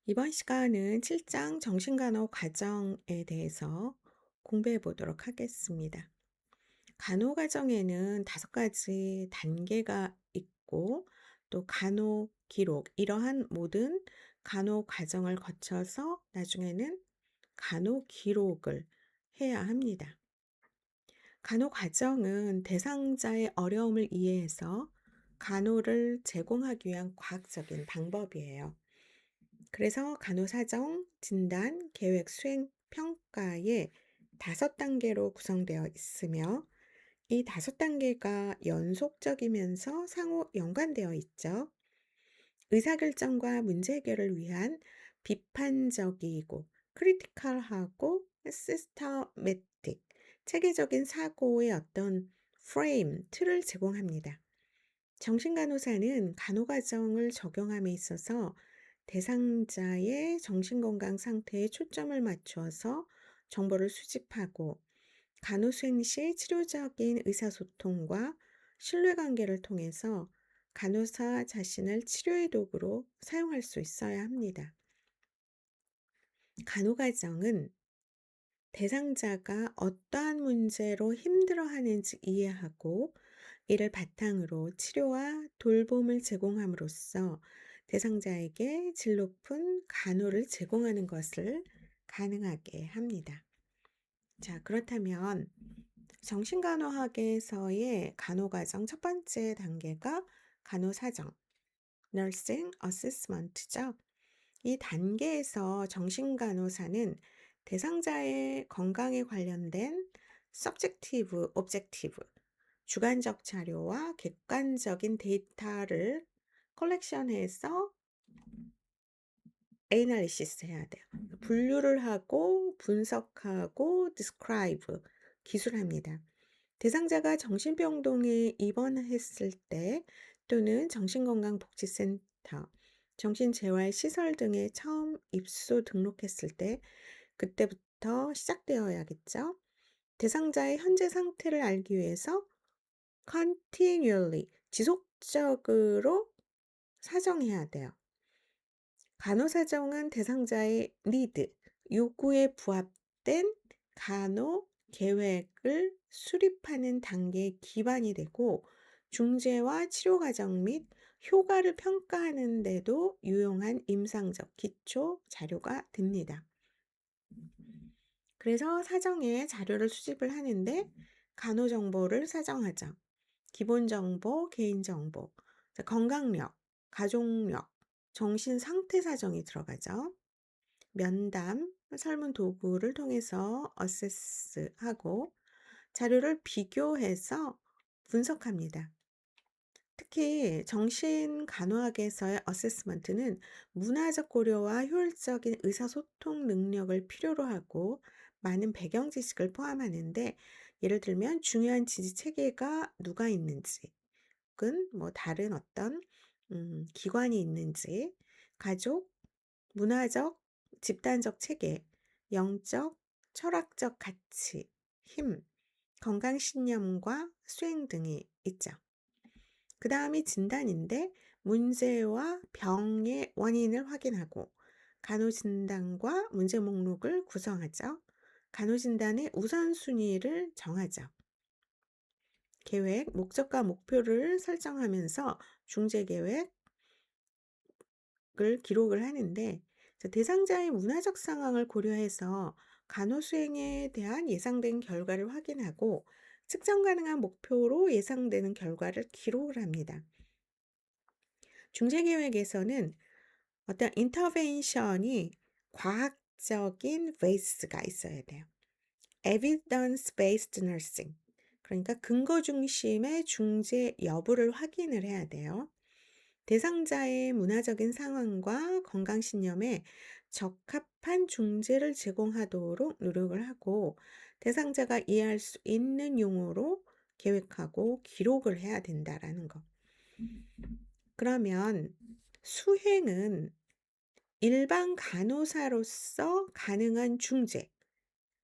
이번 시간은 7장 정신간호 과정에 대해서 공부해 보도록 하겠습니다. 간호 과정에는 5가지 단계가 있고 또 간호 기록, 이러한 모든 간호 과정을 거쳐서 나중에는 간호 기록을 해야 합니다. 간호 과정은 대상자의 어려움을 이해해서 간호를 제공하기 위한 과학적인 방법이에요. 그래서 간호사정, 진단, 계획, 수행, 평가의 5단계로 구성되어 있으며 이 5단계가 연속적이면서 상호 연관되어 있죠. 의사결정과 문제 해결을 위한 비판적이고 크리티컬하고 시스터매틱, 체계적인 사고의 어떤 프레임, 틀을 제공합니다. 정신간호사는 간호과정을 적용함에 있어서 대상자의 정신건강 상태에 초점을 맞추어서 정보를 수집하고 간호수행 시 치료적인 의사소통과 신뢰관계를 통해서 간호사 자신을 치료의 도구로 사용할 수 있어야 합니다. 간호과정은 대상자가 어떠한 문제로 힘들어하는지 이해하고 이를 바탕으로 치료와 돌봄을 제공함으로써 대상자에게 질 높은 간호를 제공하는 것을 가능하게 합니다. 자, 그렇다면 정신간호학에서의 간호과정 첫 번째 단계가 간호사정, Nursing Assessment죠. 이 단계에서 정신간호사는 대상자의 건강에 관련된 Subjective, Objective, 주관적 자료와 객관적인 데이터를 컬렉션해서 애널리시스 해야 돼요. 분류를 하고 분석하고 describe, 기술합니다. 대상자가 정신병동에 입원했을 때 또는 정신건강복지센터, 정신재활시설 등에 처음 입소 등록했을 때 그때부터 시작되어야겠죠. 대상자의 현재 상태를 알기 위해서 continually, 지속적으로 사정해야 돼요. 간호사정은 대상자의 need, 요구에 부합된 간호 계획을 수립하는 단계의 기반이 되고 중재와 치료 과정 및 효과를 평가하는 데도 유용한 임상적 기초 자료가 됩니다. 그래서 사정에 자료를 수집을 하는데 간호 정보를 사정하죠. 기본 정보, 개인 정보, 건강력, 가족력, 정신 상태 사정이 들어가죠. 면담, 설문 도구를 통해서 어세스하고 자료를 비교해서 분석합니다. 특히 정신간호학에서의 어세스먼트는 문화적 고려와 효율적인 의사소통 능력을 필요로 하고 많은 배경 지식을 포함하는데 예를 들면 중요한 지지 체계가 누가 있는지 혹은 다른 어떤 기관이 있는지, 가족, 문화적, 집단적 체계, 영적, 철학적 가치, 힘, 건강신념과 수행 등이 있죠. 그 다음이 진단인데 문제와 병의 원인을 확인하고 간호진단과 문제 목록을 구성하죠. 간호진단의 우선순위를 정하죠. 계획, 목적과 목표를 설정하면서 중재계획을 기록을 하는데 대상자의 문화적 상황을 고려해서 간호 수행에 대한 예상된 결과를 확인하고 측정 가능한 목표로 예상되는 결과를 기록을 합니다. 중재계획에서는 어떤 인터벤션이 과학적인 베이스가 있어야 돼요. Evidence-based nursing. 그러니까 근거 중심의 중재 여부를 확인을 해야 돼요. 대상자의 문화적인 상황과 건강신념에 적합한 중재를 제공하도록 노력을 하고 대상자가 이해할 수 있는 용어로 계획하고 기록을 해야 된다라는 거. 그러면 수행은 일반 간호사로서 가능한 중재,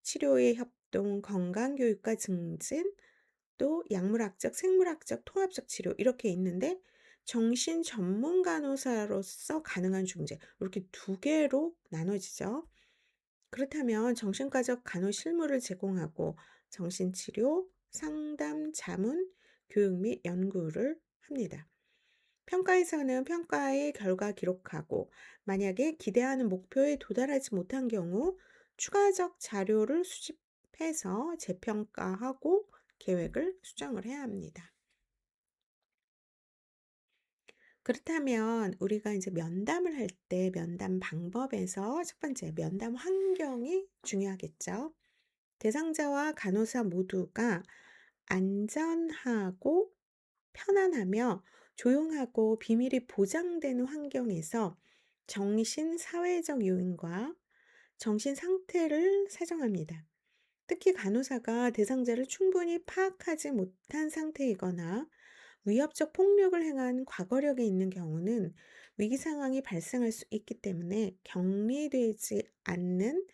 치료의 협동, 건강교육과 증진, 또 약물학적, 생물학적, 통합적 치료 이렇게 있는데 정신 전문 간호사로서 가능한 중재 이렇게 두 개로 나눠지죠. 그렇다면 정신과적 간호 실무를 제공하고 정신치료, 상담, 자문, 교육 및 연구를 합니다. 평가에서는 평가의 결과 기록하고 만약에 기대하는 목표에 도달하지 못한 경우 추가적 자료를 수집해서 재평가하고 계획을 수정을 해야 합니다. 그렇다면 우리가 이제 면담을 할 때 면담 방법에서 첫 번째 면담 환경이 중요하겠죠. 대상자와 간호사 모두가 안전하고 편안하며 조용하고 비밀이 보장되는 환경에서 정신 사회적 요인과 정신 상태를 사정합니다. 특히 간호사가 대상자를 충분히 파악하지 못한 상태이거나 위협적 폭력을 행한 과거력이 있는 경우는 위기 상황이 발생할 수 있기 때문에 격리되지 않는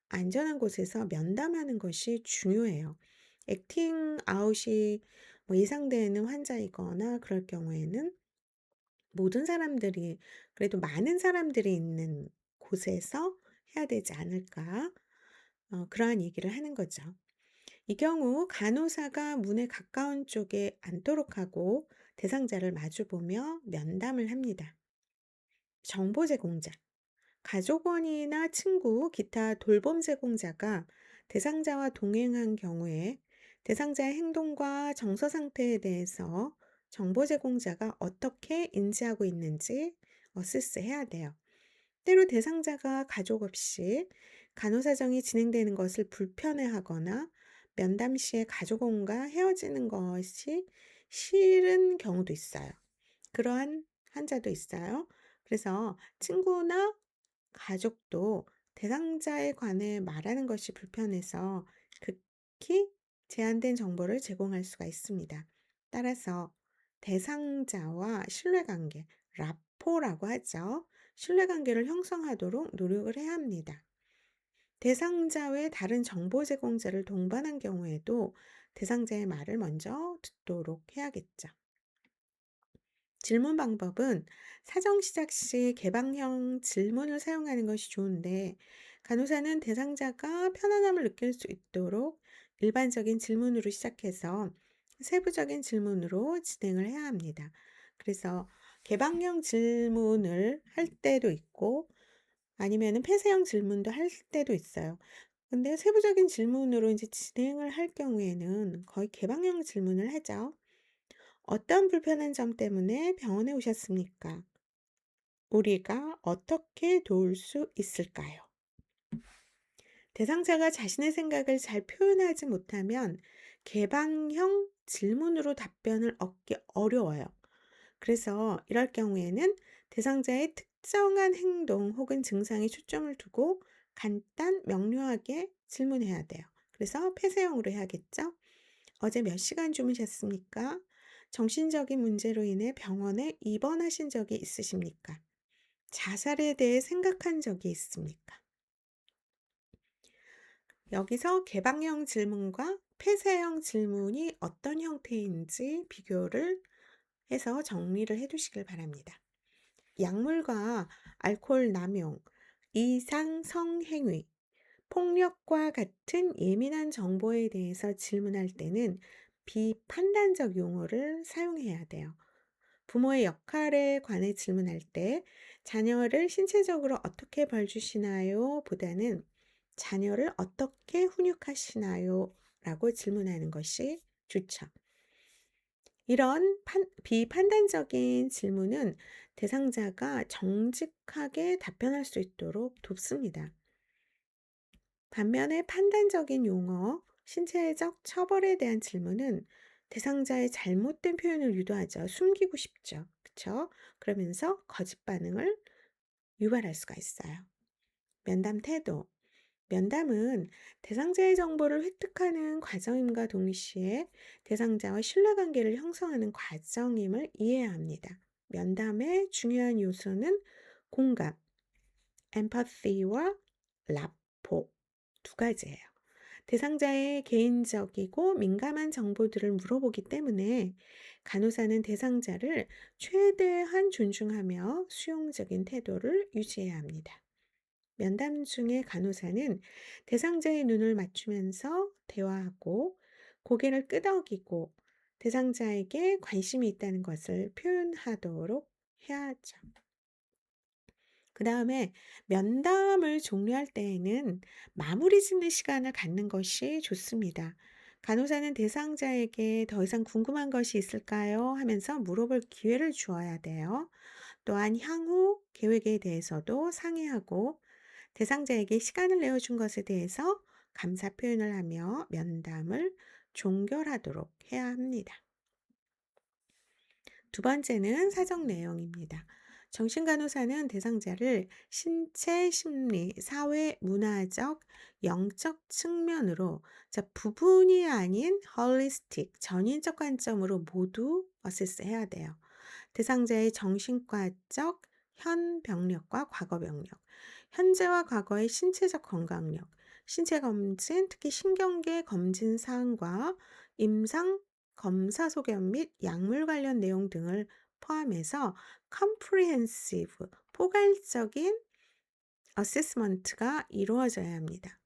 안전한 곳에서 면담하는 것이 중요해요. 액팅 아웃이 예상되는 환자이거나 그럴 경우에는 모든 사람들이 그래도 많은 사람들이 있는 곳에서 해야 되지 않을까? 그러한 얘기를 하는 거죠. 이 경우 간호사가 문에 가까운 쪽에 앉도록 하고 대상자를 마주보며 면담을 합니다. 정보 제공자, 가족원이나 친구, 기타 돌봄 제공자가 대상자와 동행한 경우에 대상자의 행동과 정서 상태에 대해서 정보 제공자가 어떻게 인지하고 있는지 어세스해야 돼요. 때로 대상자가 가족 없이 간호사정이 진행되는 것을 불편해하거나 면담 시에 가족원과 헤어지는 것이 싫은 경우도 있어요. 그러한 환자도 있어요. 그래서 친구나 가족도 대상자에 관해 말하는 것이 불편해서 극히 제한된 정보를 제공할 수가 있습니다. 따라서 대상자와 신뢰관계, 라포라고 하죠. 신뢰관계를 형성하도록 노력을 해야 합니다. 대상자 외 다른 정보 제공자를 동반한 경우에도 대상자의 말을 먼저 듣도록 해야겠죠. 질문 방법은 사정 시작 시 개방형 질문을 사용하는 것이 좋은데, 간호사는 대상자가 편안함을 느낄 수 있도록 일반적인 질문으로 시작해서 세부적인 질문으로 진행을 해야 합니다. 그래서 개방형 질문을 할 때도 있고, 아니면은 폐쇄형 질문도 할 때도 있어요. 근데 세부적인 질문으로 이제 진행을 할 경우에는 거의 개방형 질문을 하죠. 어떤 불편한 점 때문에 병원에 오셨습니까? 우리가 어떻게 도울 수 있을까요? 대상자가 자신의 생각을 잘 표현하지 못하면 개방형 질문으로 답변을 얻기 어려워요. 그래서 이럴 경우에는 대상자의 특정한 행동 혹은 증상에 초점을 두고 간단, 명료하게 질문해야 돼요. 그래서 폐쇄형으로 해야겠죠? 어제 몇 시간 주무셨습니까? 정신적인 문제로 인해 병원에 입원하신 적이 있으십니까? 자살에 대해 생각한 적이 있습니까? 여기서 개방형 질문과 폐쇄형 질문이 어떤 형태인지 비교를 해서 정리를 해 두시길 바랍니다. 약물과 알코올 남용, 이상 성행위, 폭력과 같은 예민한 정보에 대해서 질문할 때는 비판단적 용어를 사용해야 돼요. 부모의 역할에 관해 질문할 때 자녀를 신체적으로 어떻게 벌주시나요? 보다는 자녀를 어떻게 훈육하시나요? 라고 질문하는 것이 좋죠. 이런 비판단적인 질문은 대상자가 정직하게 답변할 수 있도록 돕습니다. 반면에 판단적인 용어, 신체적 처벌에 대한 질문은 대상자의 잘못된 표현을 유도하죠. 숨기고 싶죠. 그쵸? 그러면서 거짓 반응을 유발할 수가 있어요. 면담 태도. 면담은 대상자의 정보를 획득하는 과정임과 동시에 대상자와 신뢰관계를 형성하는 과정임을 이해해야 합니다. 면담의 중요한 요소는 공감, empathy와 라포 두 가지예요. 대상자의 개인적이고 민감한 정보들을 물어보기 때문에 간호사는 대상자를 최대한 존중하며 수용적인 태도를 유지해야 합니다. 면담 중에 간호사는 대상자의 눈을 맞추면서 대화하고 고개를 끄덕이고 대상자에게 관심이 있다는 것을 표현하도록 해야죠. 그 다음에 면담을 종료할 때에는 마무리 짓는 시간을 갖는 것이 좋습니다. 간호사는 대상자에게 더 이상 궁금한 것이 있을까요? 하면서 물어볼 기회를 주어야 돼요. 또한 향후 계획에 대해서도 상의하고 대상자에게 시간을 내어준 것에 대해서 감사 표현을 하며 면담을 종결하도록 해야 합니다. 두 번째는 사정 내용입니다. 정신간호사는 대상자를 신체, 심리, 사회, 문화적, 영적 측면으로 부분이 아닌 홀리스틱, 전인적 관점으로 모두 어세스해야 돼요. 대상자의 정신과적 현 병력과 과거 병력, 현재와 과거의 신체적 건강력, 신체 검진, 특히 신경계 검진 사항과 임상 검사 소견 및 약물 관련 내용 등을 포함해서 comprehensive, 포괄적인 어세스먼트가 이루어져야 합니다.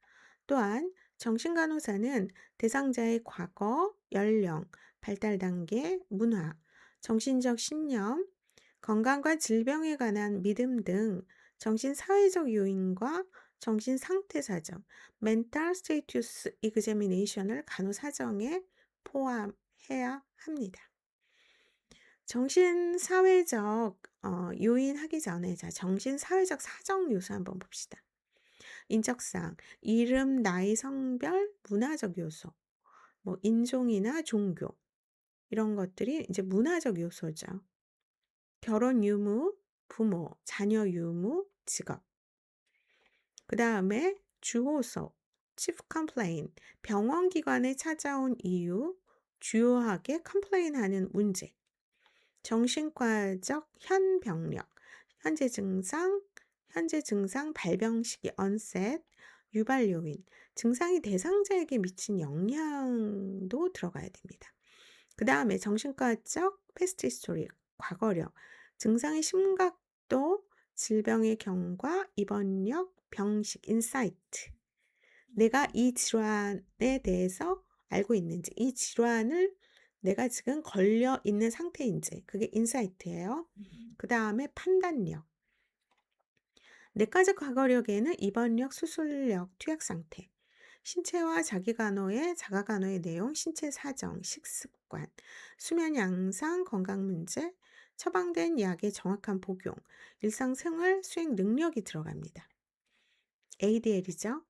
또한 정신간호사는 대상자의 과거, 연령, 발달 단계, 문화, 정신적 신념, 건강과 질병에 관한 믿음 등 정신사회적 요인과 정신상태사정, mental status examination을 간호사정에 포함해야 합니다. 정신사회적 요인 하기 전에 정신사회적 사정 요소 한번 봅시다. 인적사항, 이름, 나이, 성별, 문화적 요소, 뭐 인종이나 종교 이런 것들이 이제 문화적 요소죠. 결혼 유무, 부모, 자녀 유무, 직업. 그 다음에 주호소, chief complaint, 병원 기관에 찾아온 이유, 주요하게 컴플레인하는 문제. 정신과적 현병력, 현재 증상, 발병 시기, onset, 유발 요인, 증상이 대상자에게 미친 영향도 들어가야 됩니다. 그 다음에 정신과적 패스트 히스토리, 과거력, 증상의 심각도, 질병의 경과, 입원력, 병식, 인사이트. 내가 이 질환에 대해서 알고 있는지, 이 질환을 내가 지금 걸려 있는 상태인지, 그게 인사이트예요. 그 다음에 판단력. 내과적 과거력에는 입원력, 수술력, 투약 상태, 신체와 자가간호의 내용, 신체 사정, 식습관, 수면 양상, 건강 문제, 처방된 약의 정확한 복용, 일상생활 수행 능력이 들어갑니다. ADL이죠.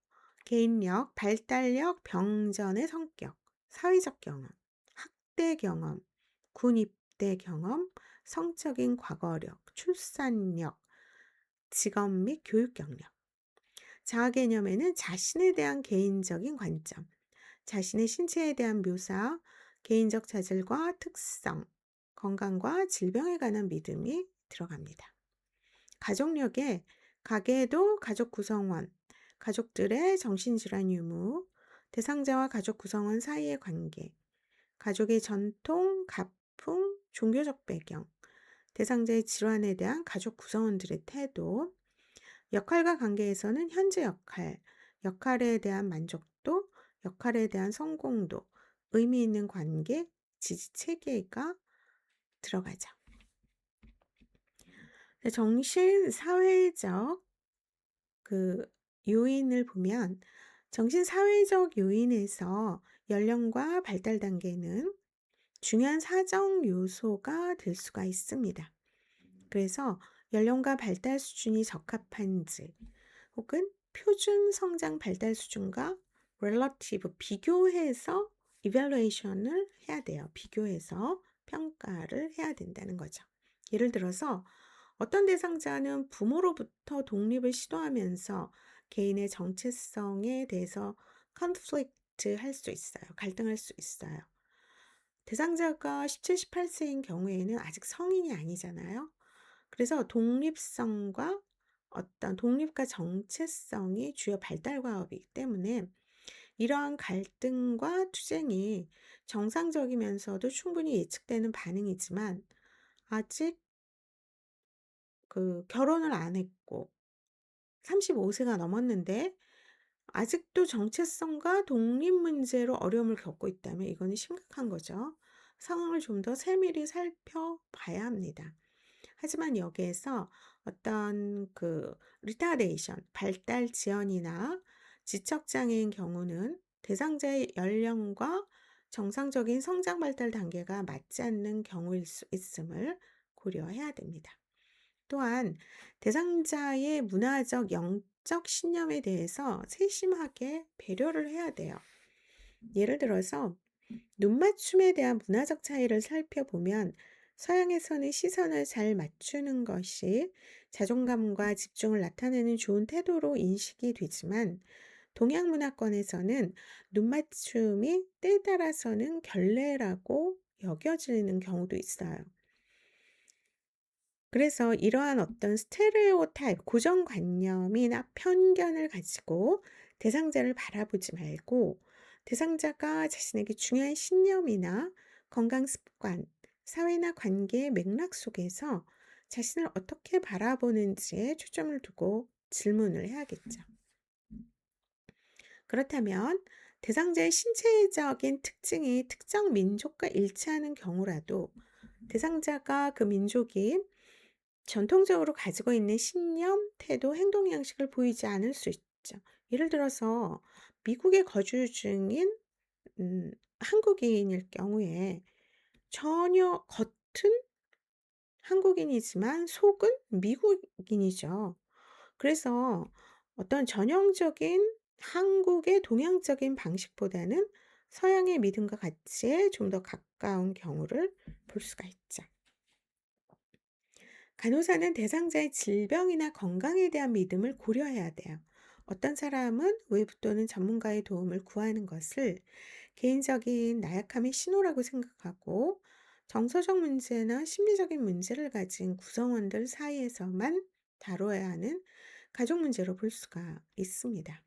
개인력, 발달력, 병전의 성격, 사회적 경험, 학대 경험, 군 입대 경험, 성적인 과거력, 출산력, 직업 및 교육 경력. 자아 개념에는 자신에 대한 개인적인 관점, 자신의 신체에 대한 묘사, 개인적 자질과 특성, 건강과 질병에 관한 믿음이 들어갑니다. 가족력에 가계도 가족 구성원, 가족들의 정신질환 유무, 대상자와 가족 구성원 사이의 관계, 가족의 전통, 가풍, 종교적 배경, 대상자의 질환에 대한 가족 구성원들의 태도, 역할과 관계에서는 현재 역할, 역할에 대한 만족도, 역할에 대한 성공도, 의미 있는 관계, 지지 체계가 들어가죠. 정신사회적 요인을 보면 정신사회적 요인에서 연령과 발달 단계는 중요한 사정 요소가 될 수가 있습니다. 그래서 연령과 발달 수준이 적합한지 혹은 표준 성장 발달 수준과 relative 비교해서 evaluation을 해야 돼요. 비교해서 평가를 해야 된다는 거죠. 예를 들어서 어떤 대상자는 부모로부터 독립을 시도하면서 개인의 정체성에 대해서 conflict 할 수 있어요. 갈등할 수 있어요. 대상자가 17, 18세인 경우에는 아직 성인이 아니잖아요. 그래서 독립과 정체성이 주요 발달 과업이기 때문에 이러한 갈등과 투쟁이 정상적이면서도 충분히 예측되는 반응이지만, 아직 결혼을 안 했고 35 세가 넘었는데 아직도 정체성과 독립 문제로 어려움을 겪고 있다면 이거는 심각한 거죠. 상황을 좀 더 세밀히 살펴봐야 합니다. 하지만 여기에서 어떤 리타데이션, 발달 지연이나 지적 장애인 경우는 대상자의 연령과 정상적인 성장 발달 단계가 맞지 않는 경우일 수 있음을 고려해야 됩니다. 또한 대상자의 문화적, 영적 신념에 대해서 세심하게 배려를 해야 돼요. 예를 들어서 눈맞춤에 대한 문화적 차이를 살펴보면, 서양에서는 시선을 잘 맞추는 것이 자존감과 집중을 나타내는 좋은 태도로 인식이 되지만, 동양 문화권에서는 눈맞춤이 때에 따라서는 결례라고 여겨지는 경우도 있어요. 그래서 이러한 어떤 스테레오타입, 고정관념이나 편견을 가지고 대상자를 바라보지 말고, 대상자가 자신에게 중요한 신념이나 건강 습관, 사회나 관계의 맥락 속에서 자신을 어떻게 바라보는지에 초점을 두고 질문을 해야겠죠. 그렇다면 대상자의 신체적인 특징이 특정 민족과 일치하는 경우라도 대상자가 그 민족이 전통적으로 가지고 있는 신념, 태도, 행동 양식을 보이지 않을 수 있죠. 예를 들어서 미국에 거주 중인 한국인일 경우에 전혀 겉은 한국인이지만 속은 미국인이죠. 그래서 어떤 전형적인 한국의 동양적인 방식보다는 서양의 믿음과 가치에 좀 더 가까운 경우를 볼 수가 있죠. 간호사는 대상자의 질병이나 건강에 대한 믿음을 고려해야 돼요. 어떤 사람은 외부 또는 전문가의 도움을 구하는 것을 개인적인 나약함의 신호라고 생각하고, 정서적 문제나 심리적인 문제를 가진 구성원들 사이에서만 다뤄야 하는 가족 문제로 볼 수가 있습니다.